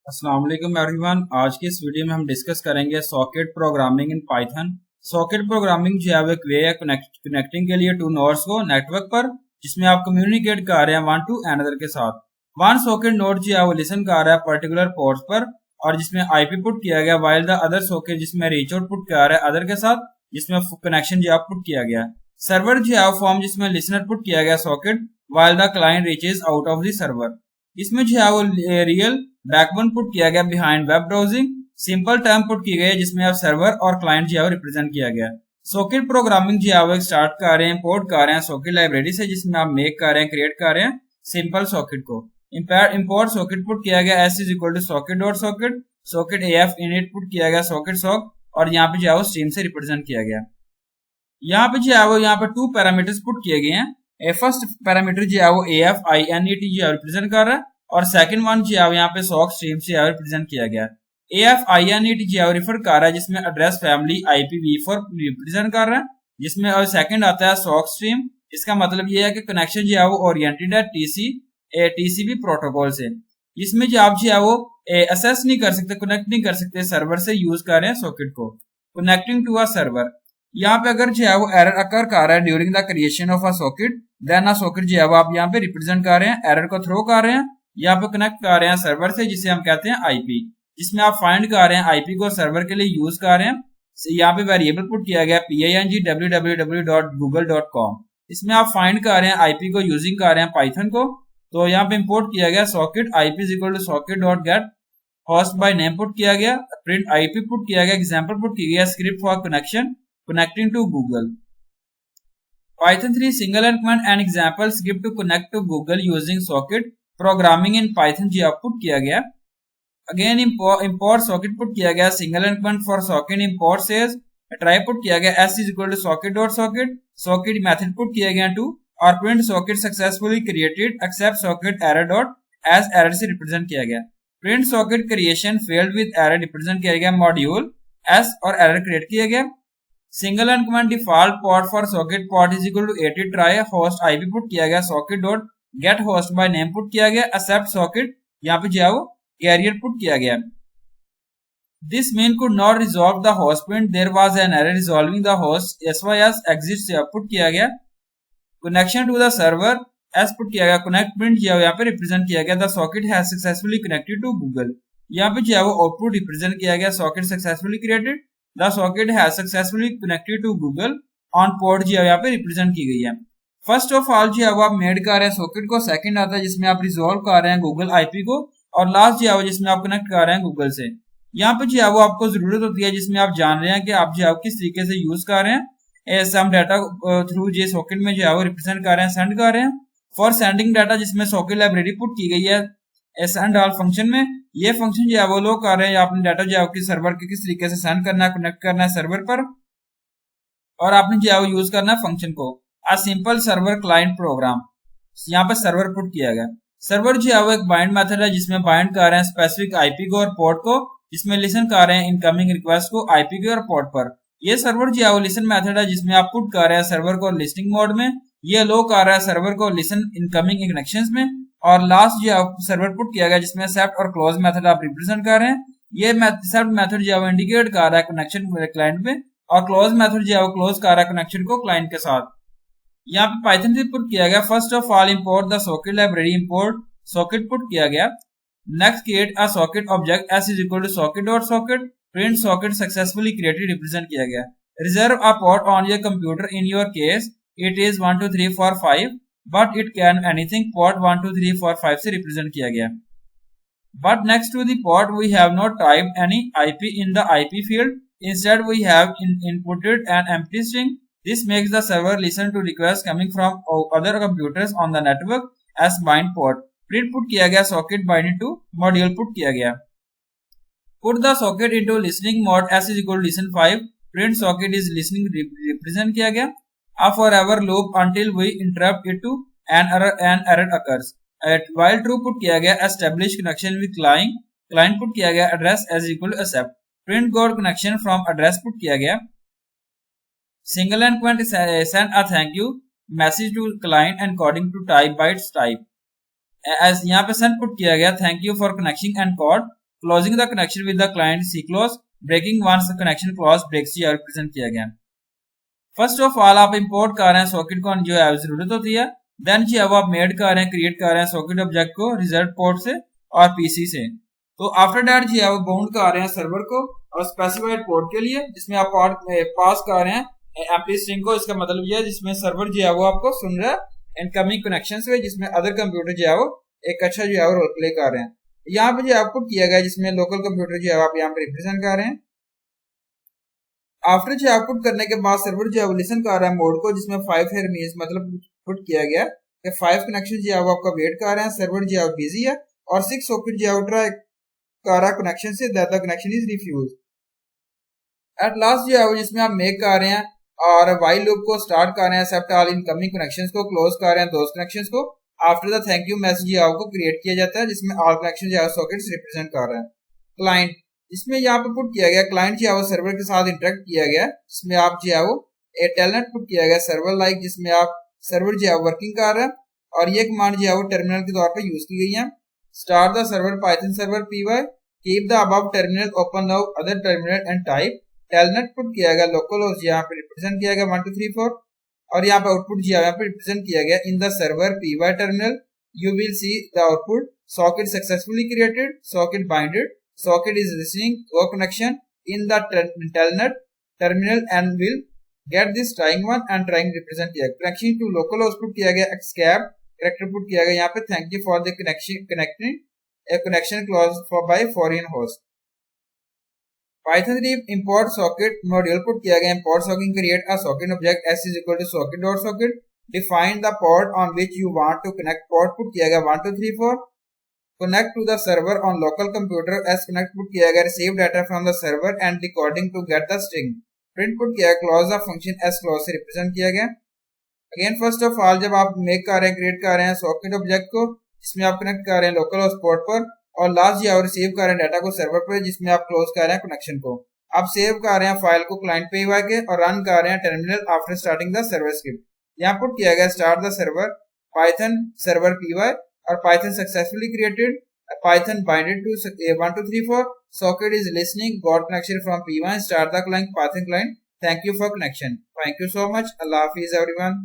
अस्सलाम वालेकुम एवरीवन। आज की इस वीडियो में हम डिस्कस करेंगे socket programming in Python. Socket programming जो है वो एक वे है कनेक्टिंग के लिए टू नोड्स को नेटवर्क पर, जिसमें आप कम्युनिकेट कर रहे हैं वन टू अनदर के साथ। वन सॉकेट नोड जो है वो लिसन कर रहा है पर्टिकुलर पोर्ट पर और जिसमें आईपी पुट किया गया, वाइल द अदर सॉकेट जिसमें रीच आउट पुट कर रहा है अदर के साथ, जिसमें कनेक्शन जो है पुट किया गया। सर्वर जो है फॉर्म जिसमें लिसनर पुट किया गया socket while the client reaches out of the server. इसमें जो है वो रियल बैकबोन पुट किया गया behind web browsing. Simple term put की गई है जिसमें आप सर्वर और क्लाइंट जो है रिप्रेजेंट किया गया। सॉकेट प्रोग्रामिंग जो है वो स्टार्ट कर रहे हैं, इंपोर्ट कर रहे हैं सॉकेट लाइब्रेरी से, जिसमें आप मेक कर रहे हैं, क्रिएट कर रहे हैं सिंपल सॉकेट को। इंपोर्ट सॉकेट पुट किया गया S is equal to socket dot socket, socket F init put किया गया सॉकेट सॉक, और यहाँ पे जो है वो स्ट्रीम से रिप्रेजेंट किया गया। यहाँ पे जो है वो यहाँ पे टू पैरामीटर्स पुट किए गए हैं। फर्स्ट पैरामीटर जो है वो F I N E T जो है रिप्रेजेंट कर रहा है, और सेकंड वन जो है यहाँ पे सॉक स्ट्रीम से रिप्रेजेंट किया गया। F I N E T जो है रिफर कर रहा है जिसमें एड्रेस फैमिली IPv4 रिप्रेजेंट कर रहा है, जिसमें और सेकंड आता है सॉक स्ट्रीम। इसका मतलब ये है कि कनेक्शन जो है वो ओरिएंटेड है TCP प्रोटोकॉल से। इसमें जो आप जो है वो एसेस नहीं कर सकते, कनेक्ट नहीं कर सकते, सर्वर से यूज कर रहे हैं सॉकेट को। कनेक्टिंग टू अ सर्वर, यहाँ पे अगर जो है वो एरर अकर कर रहा है during the creation of a socket, then a socket जो है वो आप यहाँ पे रिप्रेजेंट कर रहे हैं, एरर को थ्रो कर रहे हैं, यहाँ पे कनेक्ट कर रहे हैं सर्वर से, जिसे हम कहते हैं आईपी, जिसमें आप फाइंड कर रहे हैं आईपी को सर्वर के लिए यूज कर रहे हैं। यहाँ पे वेरिएबल पुट किया गया ping www.google.com। इसमें आप फाइंड कर रहे हैं आईपी को यूजिंग कर रहे हैं पाइथन को। तो यहाँ पे इंपोर्ट किया गया socket IP is equal to socket dot get host by name put किया गया, प्रिंट आईपी पुट किया गया, एग्जाम्पल पुट किया गया, script for connection connecting to Google. Python 3 single and command and example script to connect to Google using socket programming in Python जो output किया गया। Again import socket put किया गया, single and command for socket import says try put किया गया s is equal to socket dot socket, socket method put किया गया to, और print socket successfully created except socket error dot as error से represent किया गया। print socket creation failed with error represent किया गया, module s और error create किया गया। Single end command default port for socket port is equal to 80 try host IP put किया गया, socket dot get host by name put किया गया, accept socket यहाँ पे जो है वो कैरियर पुट किया गया। This man could not resolve the host print, there was an error resolving the host sys exit से पुट किया गया। Connection to the server S put किया गया, कनेक्ट प्रिंट जो है यहाँ पे रिप्रेजेंट किया गया, the socket has successfully connected to Google. यहाँ पे जो है वो आउटपुट रिप्रेजेंट किया गया, socket successfully created, The socket has successfully connected to Google on port जो यहाँ पे रिप्रेजेंट की गई है। फर्स्ट ऑफ ऑल जो है वो आप मेड कर रहे हैं सॉकेट को, सेकंड आता है जिसमें आप रिजॉल्व कर रहे हैं गूगल आईपी को, और लास्ट जो है वो जिसमें आप कनेक्ट कर रहे हैं गूगल से। यहाँ पे जो है वो आपको जरूरत होती है जिसमें आप जान रहे हैं कि आप जो है किस तरीके से यूज कर रहे हैं। सम डाटा थ्रू जे सॉकेट में जो है वो रिप्रेजेंट कर रहे हैं, सेंड कर रहे हैं। फॉर सेंडिंग डाटा जिसमें सॉकेट लाइब्रेरी पुट की गई है सेंड ऑल फंक्शन में, ये फंक्शन जो है वो लोग कर रहे हैं आपने डाटा जो है आपके सर्वर के किस तरीके से सेंड करना है, कनेक्ट करना है सर्वर पर, और आपने जो है वो यूज करना है फंक्शन को। आ सिंपल सर्वर क्लाइंट प्रोग्राम, यहाँ पे सर्वर पुट किया गया। सर्वर जो है वो एक बाइंड मेथड है जिसमें बाइंड कर रहे हैं स्पेसिफिक आईपी को और पोर्ट को, जिसमें लिसन कर रहे हैं इनकमिंग रिक्वेस्ट को आईपी के और पोर्ट पर। ये सर्वर जो है वो लिसन मेथड है जिसमें आप पुट कर रहे हैं सर्वर को लिस्टिंग मोड में, ये लो कर रहा है सर्वर को लिसन इनकमिंग कनेक्शंस में, और लास्ट जो है सर्वर पुट किया गया जिसमें एक्सेप्ट और क्लोज मेथड आप रिप्रेजेंट कर रहे हैं। ये एक्सेप्ट मेथड जो है इंडिकेट कर रहा है कनेक्शन क्लाइंट में, और क्लोज मेथड जो है क्लोज कर रहा है कनेक्शन को क्लाइंट के साथ। यहाँ पे पाइथन से पुट किया गया, first of all import the socket library, import socket put किया गया। Next create a socket object s is equal to socket dot socket, print socket successfully created represent किया गया। Reserve a port on your computer, in your case it is 1 2 3 4 5, but it can anything port 1 2 3 4 5 से represent किया गया। But next to the port we have not typed any IP in the IP field. Instead we have inputted an empty string. This makes the server listen to requests coming from other computers on the network as bind port. Print put किया गया, socket binding to module put किया गया। Put the socket into listening mode, s is equal to listen 5. Print socket is listening represent किया गया। A forever loop until we interrupt it to an error occurs. While true put किया गया, establish connection with client put किया गया, address as equal to accept. Print got connection from address put किया गया। Single and command send a thank you message to client and according to type bytes type. As यहाँ पे send put किया गया, thank you for connection and code closing the connection with the client c close, breaking once the connection close breaks g represent किया गया। First of all आप import कर रहे हैं सॉकेट को जो है जरूरत होती है, देन जो है वो आप मेड कर रहे हैं, क्रिएट कर रहे हैं सॉकेट ऑब्जेक्ट को रिजल्ट पोर्ट से और पीसी से। तो आफ्टर दैट जो है वो बाउंड कर रहे हैं सर्वर को और स्पेसिफाइड पोर्ट के लिए, जिसमें आप पास कर रहे हैं एम्प्टी स्ट्रिंग को। इसका मतलब यह है जिसमें सर्वर जो है वो आपको सुन रहा है इनकमिंग कनेक्शन से, जिसमें अदर कंप्यूटर जो है वो एक अच्छा जो है वो रोल प्ले कर रहे हैं। यहाँ पे जो आउटपुट किया गया जिसमें लोकल कंप्यूटर जो है आप यहाँ पे रिप्रेजेंट कर रहे हैं। आफ्टर जो आउटपुट करने के बाद सर्वर जो है लिसन कर रहा है मोड को, जिसमें 5 है मींस मतलब पुट किया गया कि 5 कनेक्शन जो है वो आपका वेट कर रहे हैं, सर्वर जो है बिजी है और 6 सॉकेट जो है ट्राई कर रहा है कनेक्शन से, that the connection is refuse. At last जो है वो जिसमें आप मेक कर रहे हैं और व्हाइल लूप को स्टार्ट कर रहे हैं, एक्सेप्ट ऑल इनकमिंग कनेक्शंस को क्लोज कर रहे हैं दोस्त कनेक्शंस को। After the thank you message जो है आपको क्रिएट किया जाता है, जिसमें ऑल कनेक्शन जो है सॉकेट्स रिप्रेजेंट कर रहे हैं। क्लाइंट इसमें यहाँ पे पुट किया गया क्लाइंट जो है वो सर्वर के साथ इंटरेक्ट किया गया, जिसमें आप जो है वो ए टेलनेट पुट किया गया सर्वर लाइक, जिसमें आप सर्वर जो है वर्किंग कर रहे हैं और ये कमांड जो है वो टर्मिनल के तौर पे यूज की गई है। Start the server Python server py, keep the above terminal open now other terminal and type. Telnet put किया गया लोकल होस्ट यहाँ पे रिप्रेजेंट किया गया 1 2 3 4 और यहाँ पे आउटपुट जो है यहाँ पे रिप्रेजेंट किया गया in the server py terminal. You will see the output socket successfully created, socket binded, socket is listening to a connection in the telnet terminal and will get this trying one and trying represent किया connection to local host put किया गया xcap character put किया गया यहाँ पे thank you for the connection connecting a connection clause for by foreign host। Python 3 import socket module put किया गया import socket create a socket object s is equal to socket dot socket, define the port on which you want to connect, port put किया गया 1 2 3 4, connect to the server on local computer as connect put किया गया receive data from the server and decoding to get the string। print put किया clause of function s clause से represent किया गया। Again first of all जब आप make कर रहे हैं क्रिएट कर रहे हैं सॉकेट ऑब्जेक्ट को, जिसमें आप कनेक्ट कर रहे हैं लोकल होस्ट पोर्ट पर और लास्ट जो रिसीव कर रहे हैं डाटा को सर्वर पर, जिसमें आप क्लोज कर रहे हैं कनेक्शन को। आप सेव कर रहे हैं फाइल को क्लाइंट पे py के और रन कर रहे हैं terminal after starting the server script. यहाँ पुट किया गया start the server Python server py और Python successfully created, Python binded to 1 2 3 4, socket is listening, got connection from P1, start the client Python client. Thank you for connection. Thank you so much. Allah Hafiz everyone.